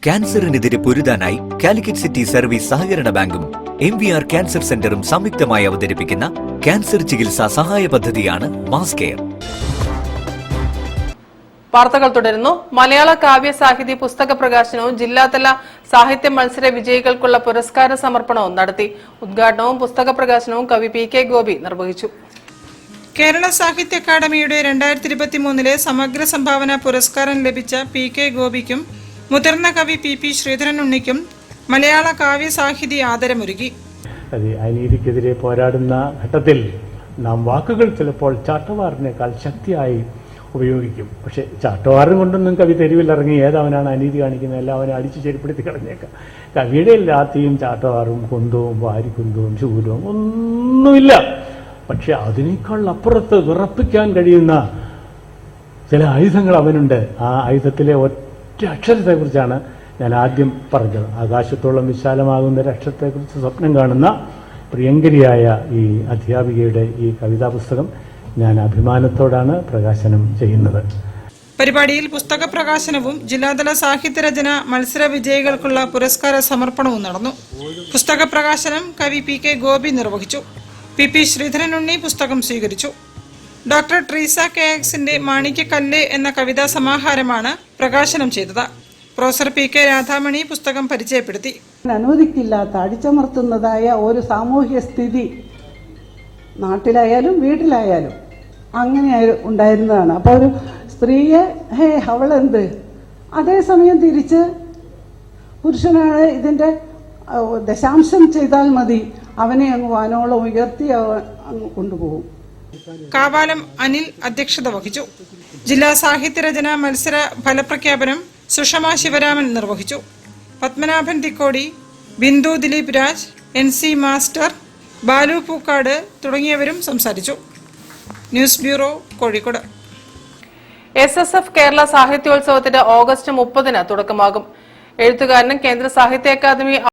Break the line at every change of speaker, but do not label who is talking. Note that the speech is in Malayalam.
ക്യാൻസറിനെതിരെ പൊരുതാനായി കാലിക്കറ്റ് സിറ്റി സർവീസ് സഹകരണ ബാങ്കും MVR ക്യാൻസർ സെന്ററും സംയുക്തമായി അവതരിപ്പിക്കുന്ന ക്യാൻസർ ചികിത്സാ സഹായ പദ്ധതിയാണ് മാസ് കെയർ.
വാർത്തകൾ തുടരുന്നു. മലയാള കാവ്യ സാഹിത്യ പുസ്തക പ്രകാശനവും ജില്ലാതല സാഹിത്യ മത്സര വിജയികൾക്കുള്ള പുരസ്കാര സമർപ്പണവും നടത്തി. ഉദ്ഘാടനവും പുസ്തക പ്രകാശനവും കവി PK ഗോപി നിർവഹിച്ചു.
കേരള സാഹിത്യ അക്കാദമിയുടെ 2023 സമഗ്ര സംഭാവന പുരസ്കാരം ലഭിച്ച PK ഗോപിക്കും മുതിർന്ന കവി PP ശ്രീധരൻ ഉണ്ണിക്കും മലയാള കാവ്യ സാഹിതി ആദരമൊരുക്കി.
അനീതിക്കെതിരെ പോരാടുന്ന ഘട്ടത്തിൽ നാം വാക്കുകൾ ചിലപ്പോൾ ചാട്ടവാറിനേക്കാൾ ശക്തിയായി ഉപയോഗിക്കും. പക്ഷെ ചാട്ടവാറും കൊണ്ടൊന്നും കവി തെരുവിലിറങ്ങി ഏതവനാണ് അനീതി കാണിക്കുന്നത് എല്ലാവരും അടിച്ചു ചെരുപ്പെടുത്തി കളഞ്ഞേക്കാം. കവിയുടെ എല്ലാത്തിയും ചാട്ടവാറും കുന്തവും വാരിക്കുന്തവും ശൂലവും ഒന്നുമില്ല. പക്ഷെ അതിനേക്കാൾ അപ്പുറത്ത് വിറപ്പിക്കാൻ കഴിയുന്ന ചില ആയുധങ്ങൾ അവനുണ്ട്. ആ ആയുധത്തിലെ ഒറ്റ അക്ഷരത്തെക്കുറിച്ചാണ് ഞാൻ ആദ്യം പറഞ്ഞത്. ആകാശത്തോളം വിശാലമാകുന്ന ഒരു അക്ഷരത്തെക്കുറിച്ച് സ്വപ്നം കാണുന്ന പ്രിയങ്കരിയായ ഈ അധ്യാപികയുടെ ഈ കവിതാ പുസ്തകം ഞാൻ അഭിമാനത്തോടാണ് പ്രകാശനം ചെയ്യുന്നത്.
പരിപാടിയിൽ പുസ്തക പ്രകാശനവും ജില്ലാതല സാഹിത്യരചന മത്സര വിജയികൾക്കുള്ള പുരസ്കാര സമർപ്പണവും നടന്നു. പുസ്തക പ്രകാശനം കവി PK ഗോപി നിർവഹിച്ചു. PP ശ്രീധരൻ ഉണ്ണി പുസ്തകം സ്വീകരിച്ചു. ഡോക്ടർ ട്രീസ KXന്റെ മാണിക്യക്കല്ല് എന്ന കവിതാ സമാഹാരമാണ് പ്രകാശനം ചെയ്തത്. പ്രൊഫസർ PK രാധാമണി പുസ്തകം പരിചയപ്പെടുത്തി.
അനുവദിക്കില്ലാത്ത അടിച്ചമർത്തുന്നതായ ഒരു സാമൂഹ്യ സ്ഥിതി നാട്ടിലായാലും വീട്ടിലായാലും അങ്ങനെ ഉണ്ടായിരുന്നതാണ്. അപ്പോൾ ഒരു സ്ത്രീയെ അവളെന്ത്, അതേസമയം തിരിച്ച് പുരുഷനാണ് ഇതിന്റെ ദശാംശം ചെയ്താൽ മതി, അവനെ അങ്ങ് വാനോളം ഉയർത്തി അങ്ങ് കൊണ്ടുപോകും.
കാവാലം അനിൽ അധ്യക്ഷത വഹിച്ചു. ജില്ലാ സാഹിത്യരചന മത്സര ഫലപ്രഖ്യാപനം സുഷമ ശിവരാമൻ നിർവഹിച്ചു. പത്മനാഭൻ തിക്കോടി, ബിന്ദു ദിലീപ് രാജ്, NC മാസ്റ്റർ, ബാലു പൂക്കാട് തുടങ്ങിയവരും സംസാരിച്ചു. News bureau, Kozhikode.
SSF Kerala സാഹിത്യോത്സവത്തിന് ഓഗസ്റ്റ് 30 തുടക്കമാകും. എഴുത്തുകാരനും കേന്ദ്ര സാഹിത്യ അക്കാദമി